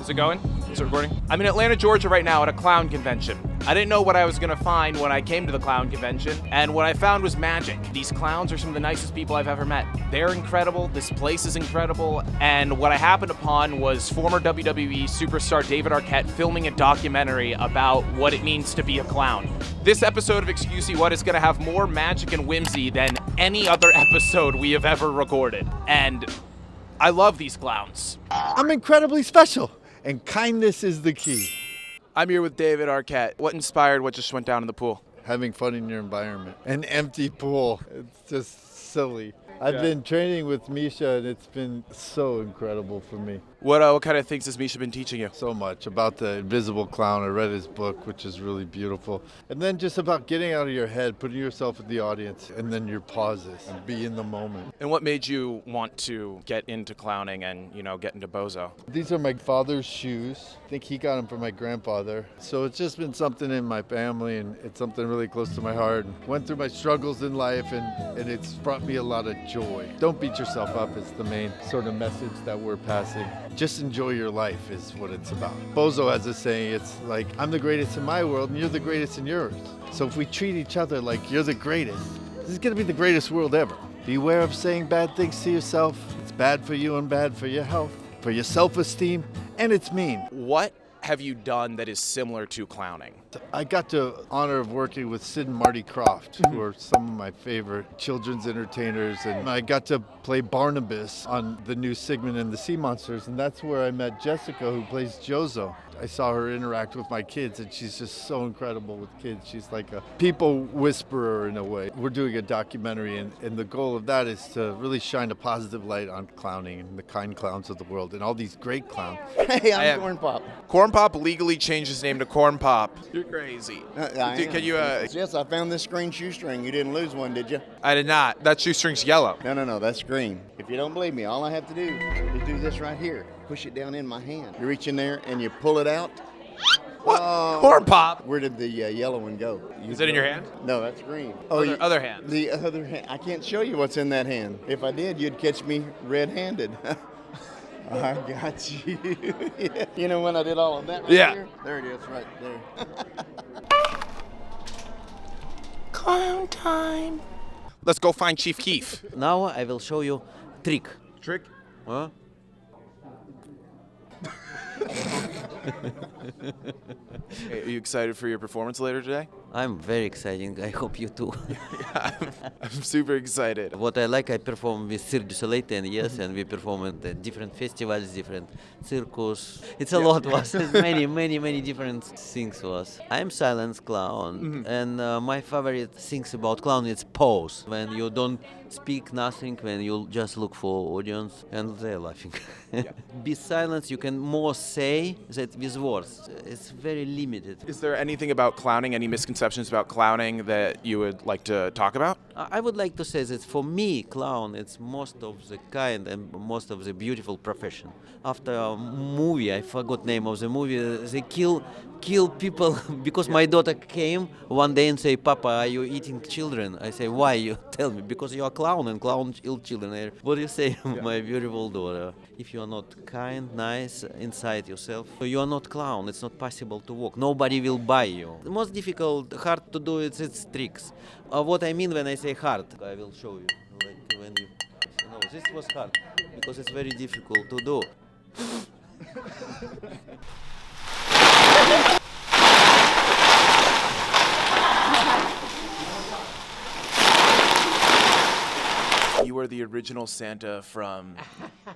Is it going? Is it recording? I'm in Atlanta, Georgia right now at a clown convention. I didn't know what I was gonna find when I came to the clown convention, and what I found was magic. These clowns are some of the nicest people I've ever met. They're incredible, this place is incredible, and what I happened upon was former WWE superstar David Arquette filming a documentary about what it means to be a clown. This episode of Excuse Me What is gonna have more magic and whimsy than any other episode we have ever recorded. And I love these clowns. I'm incredibly special, and kindness is the key. I'm here with David Arquette. What inspired what just went down in the pool? Having fun in your environment. An empty pool. It's just silly. I've been training with Misha, and it's been so incredible for me. What kind of things has Misha been teaching you? So much about the invisible clown. I read his book, which is really beautiful. And then just about getting out of your head, putting yourself in the audience, and then your pauses and be in the moment. And what made you want to get into clowning and, get into Bozo? These are my father's shoes. I think he got them from my grandfather. So it's just been something in my family, and it's something really close to my heart. And went through my struggles in life, and it's brought me a lot of joy. Don't beat yourself up is the main sort of message that we're passing. Just enjoy your life is what it's about. Bozo has a saying, it's like, I'm the greatest in my world and you're the greatest in yours. So if we treat each other like you're the greatest, this is gonna be the greatest world ever. Beware of saying bad things to yourself. It's bad for you and bad for your health, for your self-esteem, and it's mean. What have you done that is similar to clowning? I got the honor of working with Sid and Marty Krofft, who are some of my favorite children's entertainers, and I got to play Barnabas on the new Sigmund and the Sea Monsters, and that's where I met Jessica, who plays Jozo. I saw her interact with my kids, and she's just so incredible with kids. She's like a people whisperer in a way. We're doing a documentary, and the goal of that is to really shine a positive light on clowning and the kind clowns of the world, and all these great clowns. Hey, I'm Kornpop. Kornpop legally changed his name to Kornpop. You're crazy. Can you? Yes, I found this green shoestring. You didn't lose one, did you? I did not. That shoestring's yellow. No, that's green. If you don't believe me, all I have to do is do this right here. Push it down in my hand. You reach in there and you pull it out. What? Kornpop? Where did the yellow one go? Is it in your hand? No, that's green. Other hand. The other hand. I can't show you what's in that hand. If I did, you'd catch me red-handed. I got you. Yeah. You know when I did all of that right here? There it is, right there. Clown time. Let's go find Chief Keef. Now I will show you trick. Trick? Huh? Hey, are you excited for your performance later today? I'm very excited. I hope you too. I'm super excited. What I like, I perform with Cirque Du Soleil 10 years, and we perform at different festivals, different circus. It's a lot was many different things was. I'm silent clown, and my favorite things about clown is pose. When you don't speak nothing, when you just look for audience, and they're laughing. Be silent. You can more say that with words. It's very limited. Is there anything about clowning, any misconceptions about clowning that you would like to talk about? I would like to say that for me, clown, it's most of the kind and most of the beautiful profession. After a movie, I forgot name of the movie, they kill people because my daughter came one day and say, Papa, are you eating children? I say, why? You tell me, because you are clown and clown kill children. What do you say, my beautiful daughter? If you are not kind, nice inside yourself, you are not clown. It's not possible to walk. Nobody will buy you. The most difficult, hard to do it's tricks. What I mean when I say hard, I will show you. Like when you, this was hard because it's very difficult to do. You were the original Santa from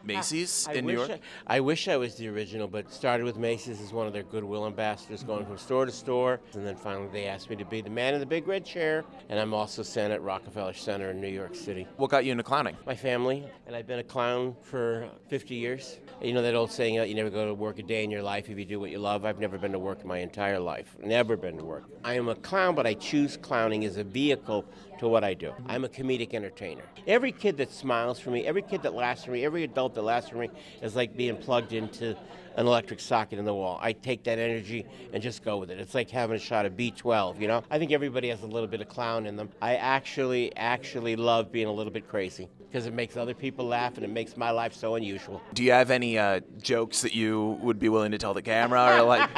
Macy's in New York? I wish I was the original, but started with Macy's as one of their goodwill ambassadors, going from store to store, and then finally they asked me to be the man in the big red chair, and I'm also Santa at Rockefeller Center in New York City. What got you into clowning? My family, and I've been a clown for 50 years. You know that old saying, you never go to work a day in your life if you do what you love? I've never been to work in my entire life. Never been to work. I am a clown, but I choose clowning as a vehicle to what I do. I'm a comedic entertainer. Every kid that smiles for me, every kid that laughs for me, every adult that laughs for me is like being plugged into an electric socket in the wall. I take that energy and just go with it. It's like having a shot of B12, you know? I think everybody has a little bit of clown in them. I actually love being a little bit crazy because it makes other people laugh and it makes my life so unusual. Do you have any jokes that you would be willing to tell the camera, or like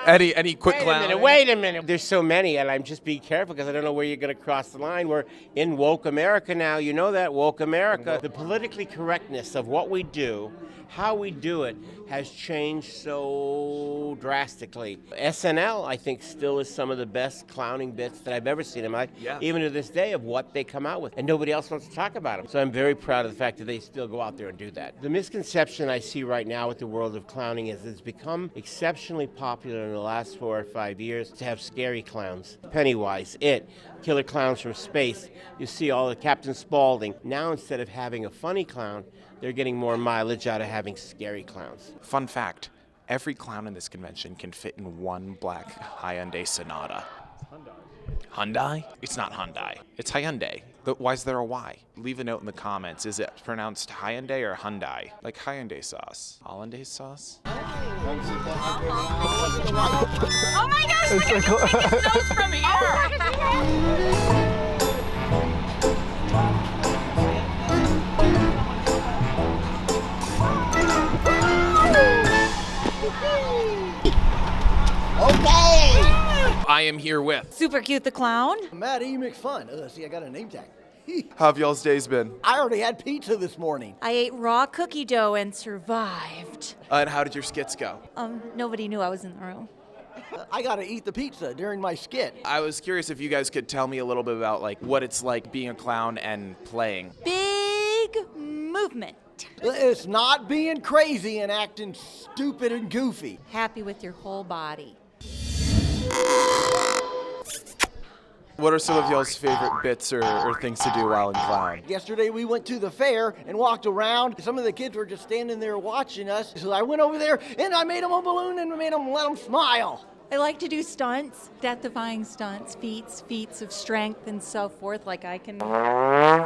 any quick clown? Wait a minute. There's so many, and I'm just being careful because I don't know where you're going to cross the line. We're in woke America now. You know that, woke America. The politically correctness of what we do, how we do it, has changed so drastically. SNL, I think, still is some of the best clowning bits that I've ever seen in my life, even to this day, of what they come out with. And nobody else wants to talk about them. So I'm very proud of the fact that they still go out there and do that. The misconception I see right now with the world of clowning is it's become exceptionally popular in the last 4 or 5 years to have scary clowns. Pennywise, It, Killer Clowns from Space. You see all the Captain Spaulding. Now, instead of having a funny clown, they're getting more mileage out of having scary clowns. Fun fact, every clown in this convention can fit in one black Hyundai Sonata. Hyundai? It's not Hyundai. It's Hyundai. But why is there a Y? Leave a note in the comments. Is it pronounced Hyundai or Hyundai? Like Hyundai sauce. Hollandaise sauce? Oh my gosh, look at his nose from here. I am here with. Super Cute the Clown. Matt E. McFun. See, I got a name tag. How have y'all's days been? I already had pizza this morning. I ate raw cookie dough and survived. And how did your skits go? Nobody knew I was in the room. I got to eat the pizza during my skit. I was curious if you guys could tell me a little bit about like what it's like being a clown and playing. Big movement. It's not being crazy and acting stupid and goofy. Happy with your whole body. What are some of y'all's favorite bits or things to do while in clown? Yesterday we went to the fair and walked around. Some of the kids were just standing there watching us. So I went over there and I made them a balloon and made them let them smile. I like to do stunts, death-defying stunts, feats of strength and so forth. Like I can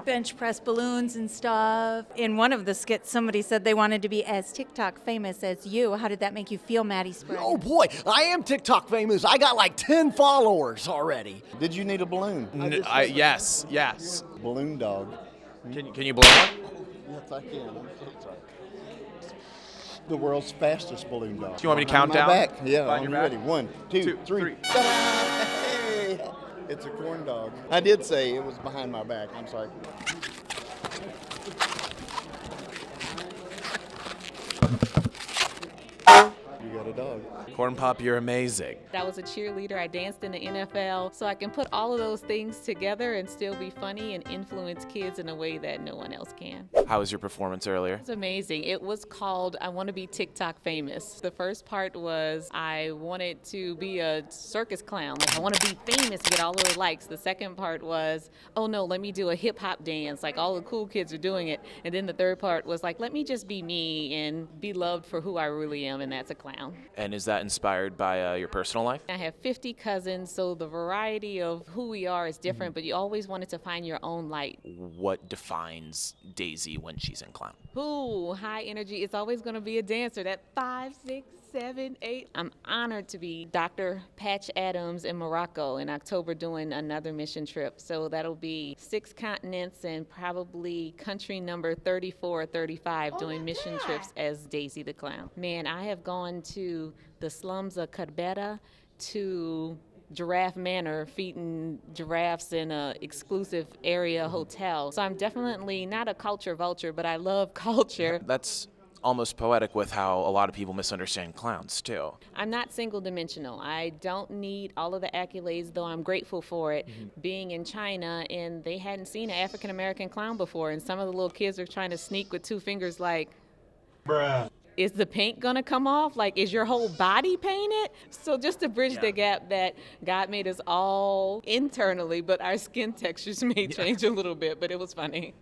bench press balloons and stuff. In one of the skits, somebody said they wanted to be as TikTok famous as you. How did that make you feel, Maddie Sprague? Oh boy, I am TikTok famous. I got like 10 followers already. Did you need a balloon? Yes. Balloon dog. Can you blow one? Yes, I can. I'm so sorry. The world's fastest balloon dog. Do you want me to count Behind down? my back. Yeah, Behind I'm your back? ready. 1, 2, 2, 3. 3. Ta-da! Hey! It's a corn dog. I did say it was behind my back. I'm sorry. You got a dog. Kornpop, you're amazing. I was a cheerleader. I danced in the NFL. So I can put all of those things together and still be funny and influence kids in a way that no one else can. How was your performance earlier? It was amazing. It was called I Want to Be TikTok Famous. The first part was I wanted to be a circus clown. Like I want to be famous, get all of the likes. The second part was, oh no, let me do a hip hop dance. Like all the cool kids are doing it. And then the third part was like, let me just be me and be loved for who I really am, and that's a clown. And is that inspired by your personal life? I have 50 cousins, so the variety of who we are is different, but you always wanted to find your own light. What defines Daisy when she's in clown? Ooh, high energy. It's always going to be a dancer. That 5, 6, 7, 8. I'm honored to be Dr. Patch Adams in Morocco in October doing another mission trip. So that'll be 6 continents and probably country number 34 or 35 doing mission trips as Daisy the Clown. Man, I have gone to the slums of Cadbeta, to Giraffe Manor, feeding giraffes in a exclusive area hotel. So I'm definitely not a culture vulture, but I love culture. That's almost poetic with how a lot of people misunderstand clowns too. I'm not single dimensional. I don't need all of the accolades, though I'm grateful for it. Being in China, and they hadn't seen an African American clown before, and some of the little kids are trying to sneak with 2 fingers like, bruh. Is the paint gonna come off? Like, is your whole body painted? So just to bridge the gap that God made us all internally, but our skin textures may change a little bit, but it was funny.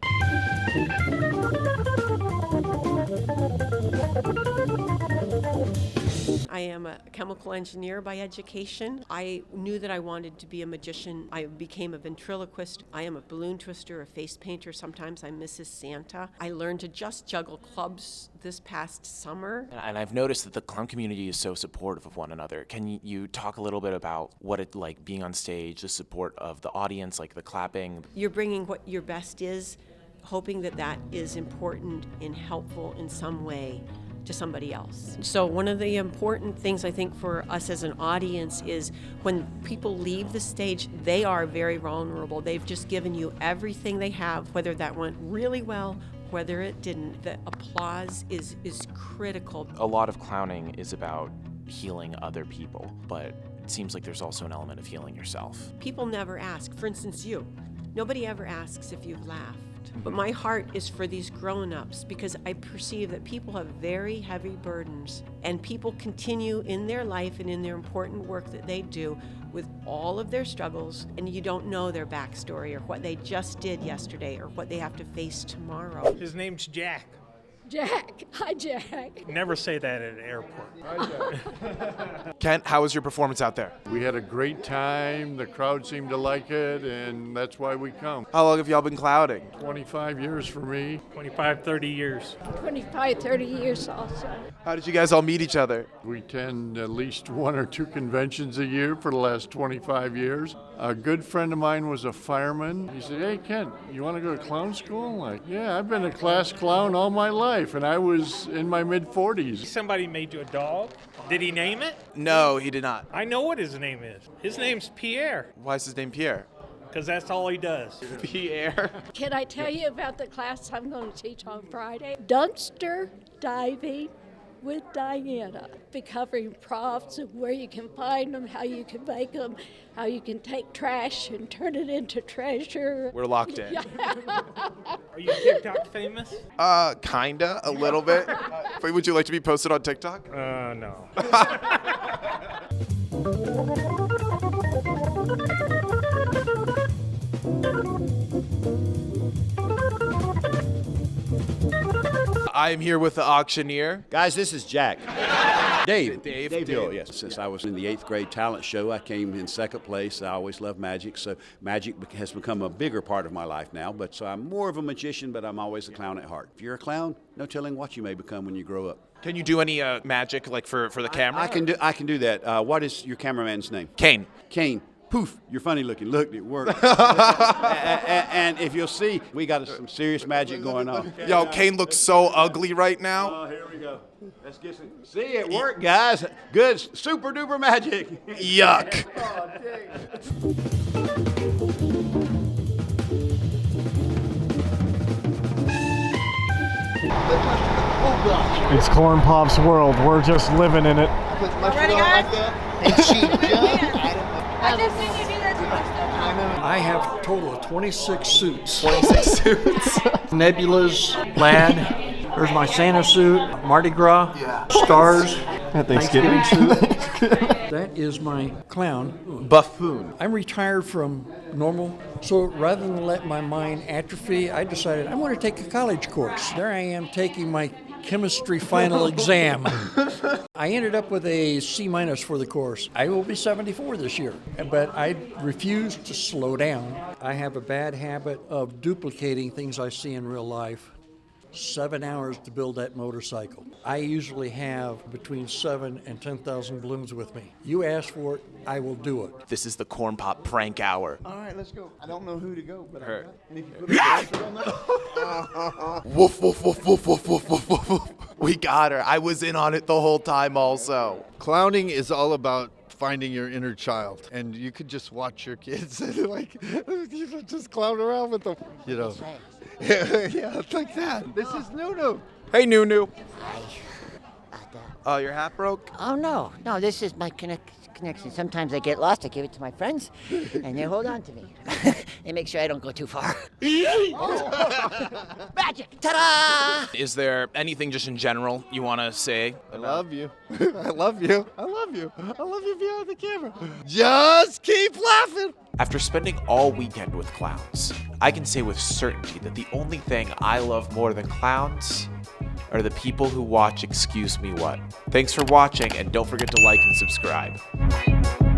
I am a chemical engineer by education. I knew that I wanted to be a magician. I became a ventriloquist. I am a balloon twister, a face painter. Sometimes I'm Mrs. Santa. I learned to just juggle clubs this past summer. And I've noticed that the clown community is so supportive of one another. Can you talk a little bit about what it's like being on stage, the support of the audience, like the clapping? You're bringing what your best is, hoping that that is important and helpful in some way to somebody else. So one of the important things I think for us as an audience is when people leave the stage, they are very vulnerable. They've just given you everything they have, whether that went really well, whether it didn't. The applause is critical. A lot of clowning is about healing other people, but it seems like there's also an element of healing yourself. People never ask. For instance, you. Nobody ever asks if you've laughed. But my heart is for these grown-ups because I perceive that people have very heavy burdens and people continue in their life and in their important work that they do with all of their struggles, and you don't know their backstory or what they just did yesterday or what they have to face tomorrow. His name's Jack. Jack. Hi, Jack. Never say that at an airport. Kent, how was your performance out there? We had a great time. The crowd seemed to like it, and that's why we come. How long have y'all been clowning? 25 years for me. 25, 30 years. 25, 30 years also. How did you guys all meet each other? We attend at least 1 or 2 conventions a year for the last 25 years. A good friend of mine was a fireman. He said, "Hey, Kent, you want to go to clown school?" I'm like, "Yeah, I've been a class clown all my life, and I was in my mid-40s. Somebody made you a dog. Did he name it? No, he did not. I know what his name is. His name's Pierre, Why is his name Pierre? because that's all he does. Pierre? Can I tell you about the class I'm going to teach on Friday? Dumpster diving with Diana. Be covering props and where you can find them, how you can make them, how you can take trash and turn it into treasure. We're locked in. Are you TikTok famous? Kinda, a little bit. Wait, would you like to be posted on TikTok? No. I am here with the auctioneer. Guys, this is Jack. Dave. Dave. Hill, yes. Since I was in the 8th grade talent show, I came in 2nd place. I always loved magic, so magic has become a bigger part of my life now. But so I'm more of a magician, but I'm always a clown at heart. If you're a clown, no telling what you may become when you grow up. Can you do any magic, like for the camera? I can do that. What is your cameraman's name? Kane. Kane. Poof, you're funny looking. Look, it worked. and if you'll see, we got some serious magic going on. Yo, Kane looks so ugly right now. Oh, here we go. Let's get some. See, it worked, guys. Good, super duper magic. Yuck. It's Kornpop's world. We're just living in it. Ready, guys? And she jumped. I just seen you do that to myself. I have a total of 26 suits. 26 suits. Nebulas, plaid. There's my Santa suit, Mardi Gras, stars, Thanksgiving suit. That is my clown. Buffoon. I'm retired from normal, so rather than let my mind atrophy, I decided I want to take a college course. There I am taking my chemistry final exam. I ended up with a C- for the course. I will be 74 this year, but I refuse to slow down. I have a bad habit of duplicating things I see in real life. 7 hours to build that motorcycle. I usually have between 7 and 10,000 balloons with me. You ask for it, I will do it. This is the Kornpop prank hour. All right, let's go. I don't know who to go, but Her. and if you put a bracelet on that. Woof, woof, woof, woof, woof, woof, woof, woof, woof. We got her. I was in on it the whole time also. Clowning is all about finding your inner child, and you could just watch your kids and just clown around with them, yeah, it's like that. This is Nunu. Hey, Nunu. Hi. Oh, your hat broke? Oh, no, this is my connection. Sometimes I get lost, I give it to my friends, and they hold on to me. They make sure I don't go too far. Magic! Ta-da! Is there anything just in general you want to say? I love you. I love you. I love you. I love you behind the camera. Just keep laughing. After spending all weekend with clowns, I can say with certainty that the only thing I love more than clowns are the people who watch Excuse Me What. Thanks for watching, and don't forget to like and subscribe.